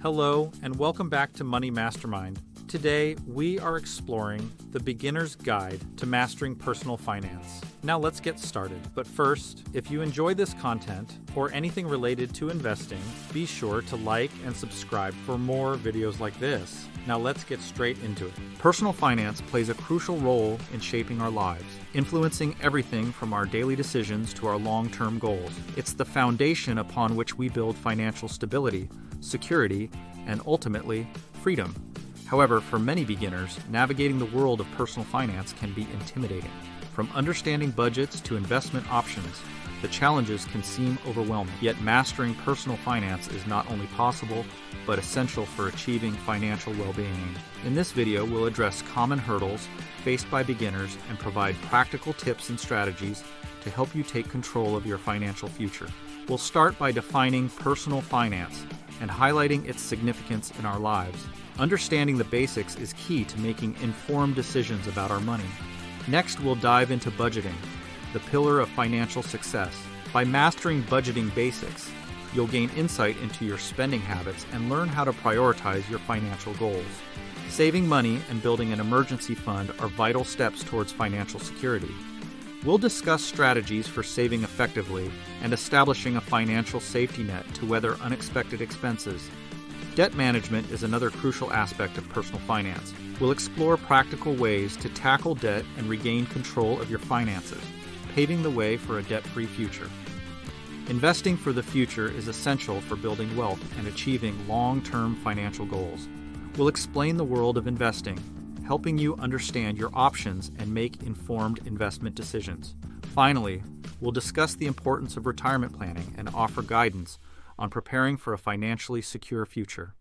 Hello, and welcome back to Money Mastermind. Today, we are exploring the beginner's guide to mastering personal finance. Now let's get started. But first, if you enjoy this content or anything related to investing, be sure to like and subscribe for more videos like this. Now let's get straight into it. Personal finance plays a crucial role in shaping our lives, influencing everything from our daily decisions to our long-term goals. It's the foundation upon which we build financial stability, security, and ultimately, freedom. However, for many beginners, navigating the world of personal finance can be intimidating. From understanding budgets to investment options, the challenges can seem overwhelming. Yet mastering personal finance is not only possible, but essential for achieving financial well-being. In this video, we'll address common hurdles faced by beginners and provide practical tips and strategies to help you take control of your financial future. We'll start by defining personal finance and highlighting its significance in our lives. Understanding the basics is key to making informed decisions about our money. Next, we'll dive into budgeting, the pillar of financial success. By mastering budgeting basics, you'll gain insight into your spending habits and learn how to prioritize your financial goals. Saving money and building an emergency fund are vital steps towards financial security. We'll discuss strategies for saving effectively and establishing a financial safety net to weather unexpected expenses. Debt management is another crucial aspect of personal finance. We'll explore practical ways to tackle debt and regain control of your finances, paving the way for a debt-free future. Investing for the future is essential for building wealth and achieving long-term financial goals. We'll explain the world of investing, helping you understand your options and make informed investment decisions. Finally, we'll discuss the importance of retirement planning and offer guidance on preparing for a financially secure future.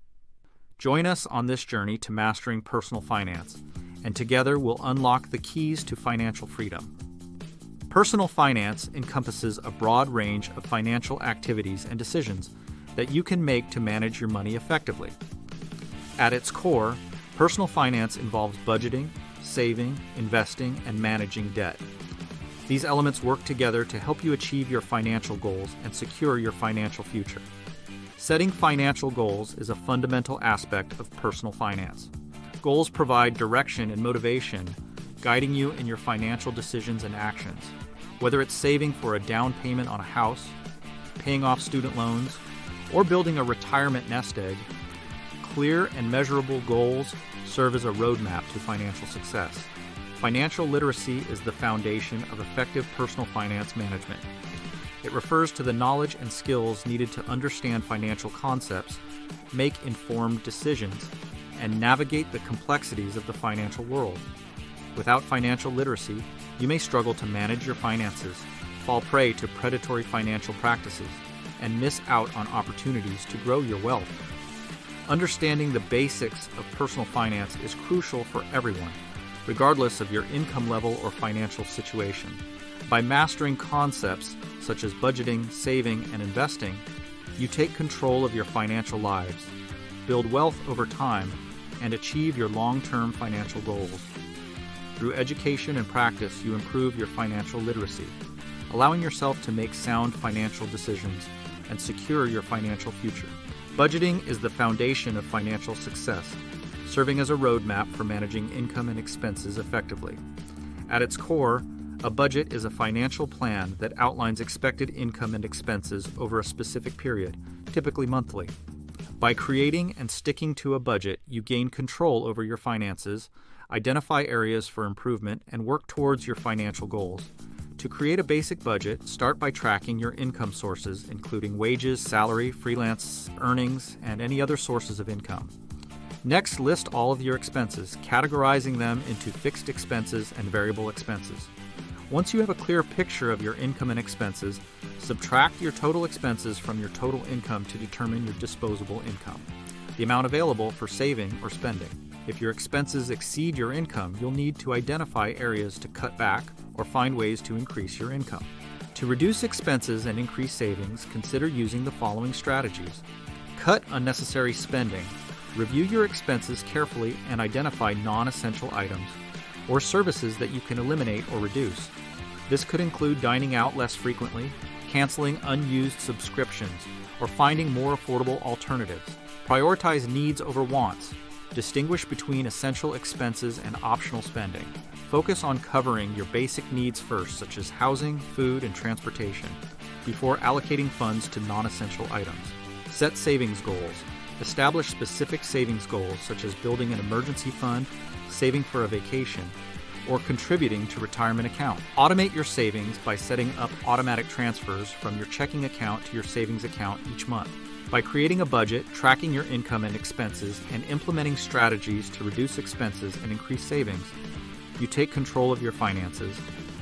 Join us on this journey to mastering personal finance, and together we'll unlock the keys to financial freedom. Personal finance encompasses a broad range of financial activities and decisions that you can make to manage your money effectively. At its core, personal finance involves budgeting, saving, investing, and managing debt. These elements work together to help you achieve your financial goals and secure your financial future. Setting financial goals is a fundamental aspect of personal finance. Goals provide direction and motivation, guiding you in your financial decisions and actions. Whether it's saving for a down payment on a house, paying off student loans, or building a retirement nest egg, clear and measurable goals serve as a roadmap to financial success. Financial literacy is the foundation of effective personal finance management. It refers to the knowledge and skills needed to understand financial concepts, make informed decisions, and navigate the complexities of the financial world. Without financial literacy, you may struggle to manage your finances, fall prey to predatory financial practices, and miss out on opportunities to grow your wealth. Understanding the basics of personal finance is crucial for everyone, regardless of your income level or financial situation. By mastering concepts such as budgeting, saving, and investing, you take control of your financial lives, build wealth over time, and achieve your long-term financial goals. Through education and practice, you improve your financial literacy, allowing yourself to make sound financial decisions and secure your financial future. Budgeting is the foundation of financial success, serving as a roadmap for managing income and expenses effectively. At its core, a budget is a financial plan that outlines expected income and expenses over a specific period, typically monthly. By creating and sticking to a budget, you gain control over your finances, identify areas for improvement, and work towards your financial goals. To create a basic budget, start by tracking your income sources, including wages, salary, freelance earnings, and any other sources of income. Next, list all of your expenses, categorizing them into fixed expenses and variable expenses. Once you have a clear picture of your income and expenses, subtract your total expenses from your total income to determine your disposable income, the amount available for saving or spending. If your expenses exceed your income, you'll need to identify areas to cut back or find ways to increase your income. To reduce expenses and increase savings, consider using the following strategies. Cut unnecessary spending. Review your expenses carefully and identify non-essential items or services that you can eliminate or reduce. This could include dining out less frequently, canceling unused subscriptions, or finding more affordable alternatives. Prioritize needs over wants. Distinguish between essential expenses and optional spending. Focus on covering your basic needs first, such as housing, food, and transportation, before allocating funds to non-essential items. Set savings goals. Establish specific savings goals, such as building an emergency fund, saving for a vacation, or contributing to retirement account. Automate your savings by setting up automatic transfers from your checking account to your savings account each month. By creating a budget, tracking your income and expenses, and implementing strategies to reduce expenses and increase savings, you take control of your finances,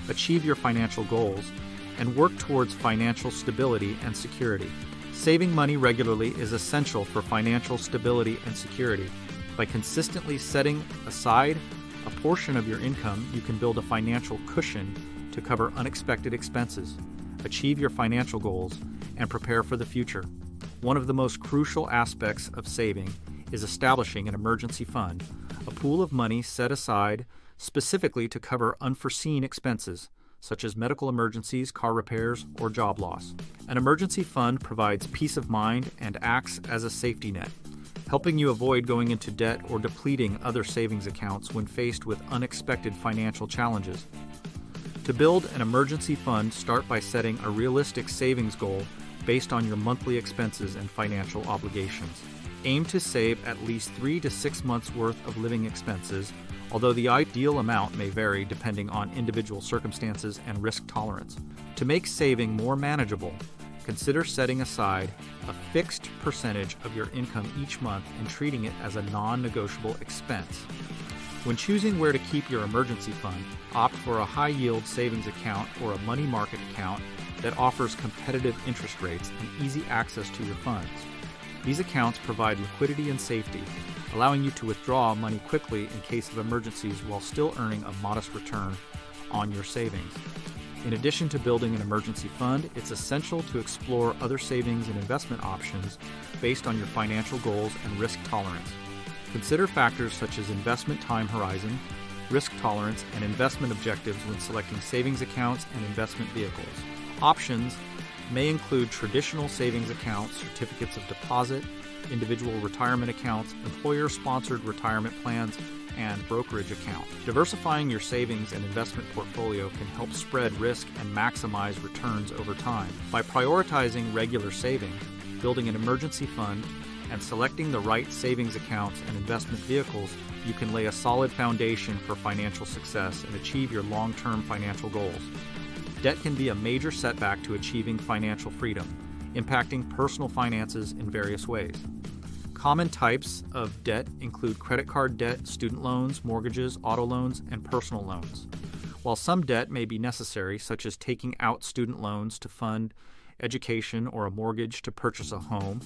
achieve your financial goals, and work towards financial stability and security. Saving money regularly is essential for financial stability and security. By consistently setting aside a portion of your income, you can build a financial cushion to cover unexpected expenses, achieve your financial goals, and prepare for the future. One of the most crucial aspects of saving is establishing an emergency fund, a pool of money set aside specifically to cover unforeseen expenses, such as medical emergencies, car repairs, or job loss. An emergency fund provides peace of mind and acts as a safety net, helping you avoid going into debt or depleting other savings accounts when faced with unexpected financial challenges. To build an emergency fund, start by setting a realistic savings goal based on your monthly expenses and financial obligations. Aim to save at least 3 to 6 months' worth of living expenses, although the ideal amount may vary depending on individual circumstances and risk tolerance. To make saving more manageable, consider setting aside a fixed percentage of your income each month and treating it as a non-negotiable expense. When choosing where to keep your emergency fund, opt for a high-yield savings account or a money market account that offers competitive interest rates and easy access to your funds. These accounts provide liquidity and safety, allowing you to withdraw money quickly in case of emergencies while still earning a modest return on your savings. In addition to building an emergency fund, it's essential to explore other savings and investment options based on your financial goals and risk tolerance. Consider factors such as investment time horizon, risk tolerance, and investment objectives when selecting savings accounts and investment vehicles. Options may include traditional savings accounts, certificates of deposit, individual retirement accounts, employer-sponsored retirement plans, and brokerage account. Diversifying your savings and investment portfolio can help spread risk and maximize returns over time. By prioritizing regular saving, building an emergency fund, and selecting the right savings accounts and investment vehicles, you can lay a solid foundation for financial success and achieve your long-term financial goals. Debt can be a major setback to achieving financial freedom, impacting personal finances in various ways. Common types of debt include credit card debt, student loans, mortgages, auto loans, and personal loans. While some debt may be necessary, such as taking out student loans to fund education or a mortgage to purchase a home,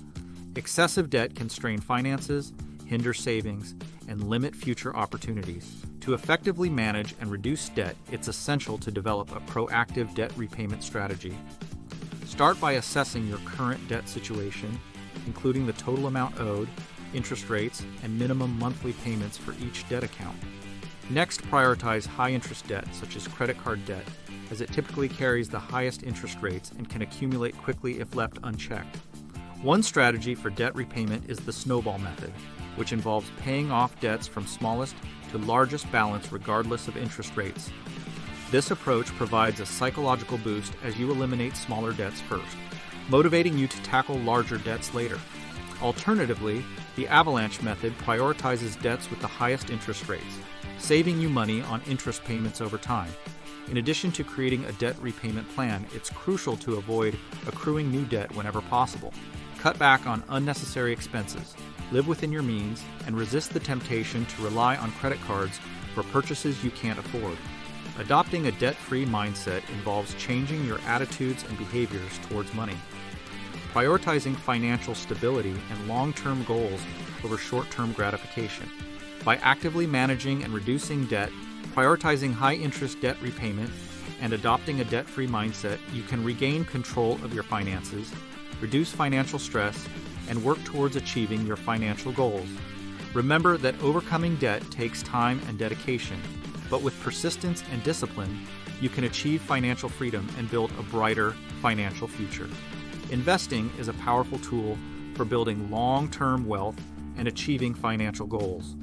excessive debt can strain finances, hinder savings, and limit future opportunities. To effectively manage and reduce debt, it's essential to develop a proactive debt repayment strategy. Start by assessing your current debt situation, including the total amount owed, interest rates, and minimum monthly payments for each debt account. Next, prioritize high-interest debt, such as credit card debt, as it typically carries the highest interest rates and can accumulate quickly if left unchecked. One strategy for debt repayment is the snowball method, which involves paying off debts from smallest to largest balance regardless of interest rates. This approach provides a psychological boost as you eliminate smaller debts first, motivating you to tackle larger debts later. Alternatively, the avalanche method prioritizes debts with the highest interest rates, saving you money on interest payments over time. In addition to creating a debt repayment plan, it's crucial to avoid accruing new debt whenever possible. Cut back on unnecessary expenses, live within your means, and resist the temptation to rely on credit cards for purchases you can't afford. Adopting a debt-free mindset involves changing your attitudes and behaviors towards money, prioritizing financial stability and long-term goals over short-term gratification. By actively managing and reducing debt, prioritizing high-interest debt repayment, and adopting a debt-free mindset, you can regain control of your finances, reduce financial stress, and work towards achieving your financial goals. Remember that overcoming debt takes time and dedication, but with persistence and discipline, you can achieve financial freedom and build a brighter financial future. Investing is a powerful tool for building long-term wealth and achieving financial goals.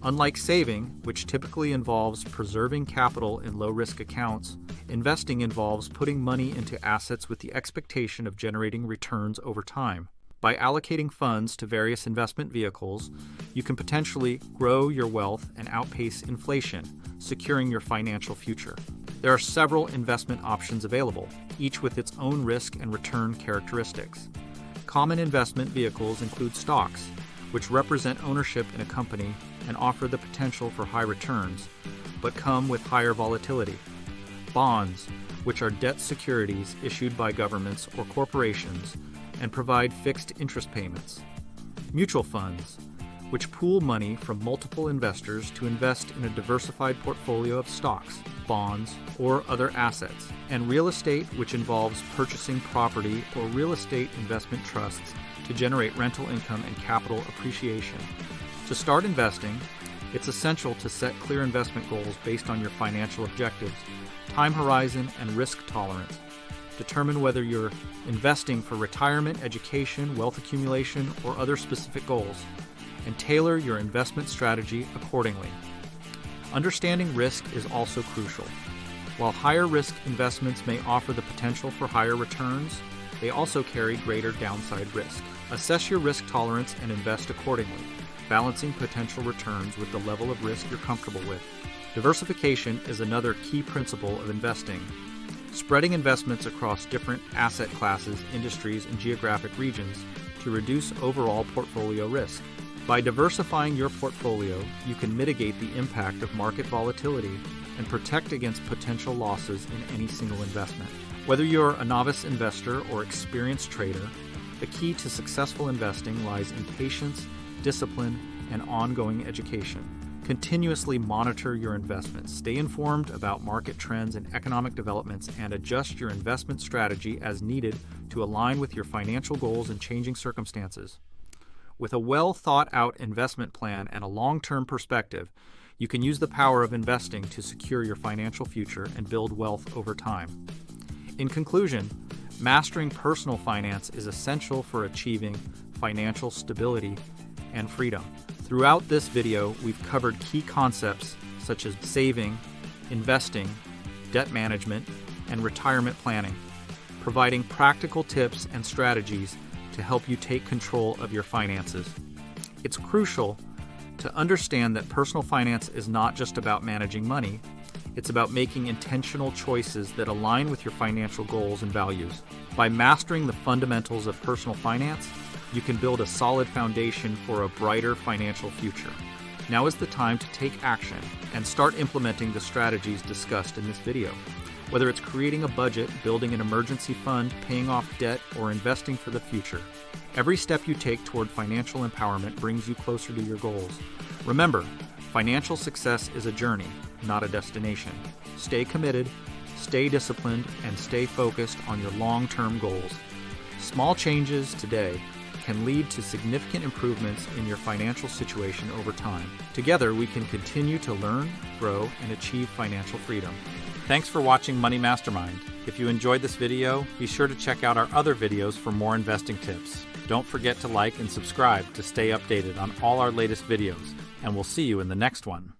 Unlike saving, which typically involves preserving capital in low-risk accounts, investing involves putting money into assets with the expectation of generating returns over time. By allocating funds to various investment vehicles, you can potentially grow your wealth and outpace inflation, securing your financial future. There are several investment options available, each with its own risk and return characteristics. Common investment vehicles include stocks, which represent ownership in a company and offer the potential for high returns, but come with higher volatility. Bonds, which are debt securities issued by governments or corporations and provide fixed interest payments. Mutual funds, which pool money from multiple investors to invest in a diversified portfolio of stocks, bonds, or other assets. And real estate, which involves purchasing property or real estate investment trusts to generate rental income and capital appreciation. To start investing, it's essential to set clear investment goals based on your financial objectives, time horizon, and risk tolerance. Determine whether you're investing for retirement, education, wealth accumulation, or other specific goals, and tailor your investment strategy accordingly. Understanding risk is also crucial. While higher risk investments may offer the potential for higher returns, they also carry greater downside risk. Assess your risk tolerance and invest accordingly, balancing potential returns with the level of risk you're comfortable with. Diversification is another key principle of investing. Spreading investments across different asset classes, industries, and geographic regions to reduce overall portfolio risk. By diversifying your portfolio, you can mitigate the impact of market volatility and protect against potential losses in any single investment. Whether you're a novice investor or experienced trader, the key to successful investing lies in patience, discipline, and ongoing education. Continuously monitor your investments, stay informed about market trends and economic developments, and adjust your investment strategy as needed to align with your financial goals and changing circumstances. With a well-thought-out investment plan and a long-term perspective, you can use the power of investing to secure your financial future and build wealth over time. In conclusion, mastering personal finance is essential for achieving financial stability and freedom. Throughout this video, we've covered key concepts such as saving, investing, debt management, and retirement planning, providing practical tips and strategies to help you take control of your finances. It's crucial to understand that personal finance is not just about managing money, it's about making intentional choices that align with your financial goals and values. By mastering the fundamentals of personal finance, you can build a solid foundation for a brighter financial future. Now is the time to take action and start implementing the strategies discussed in this video. Whether it's creating a budget, building an emergency fund, paying off debt, or investing for the future, every step you take toward financial empowerment brings you closer to your goals. Remember, financial success is a journey, not a destination. Stay committed, stay disciplined, and stay focused on your long-term goals. Small changes today can lead to significant improvements in your financial situation over time. Together, we can continue to learn, grow, and achieve financial freedom. Thanks for watching Money Mastermind. If you enjoyed this video, be sure to check out our other videos for more investing tips. Don't forget to like and subscribe to stay updated on all our latest videos, and we'll see you in the next one.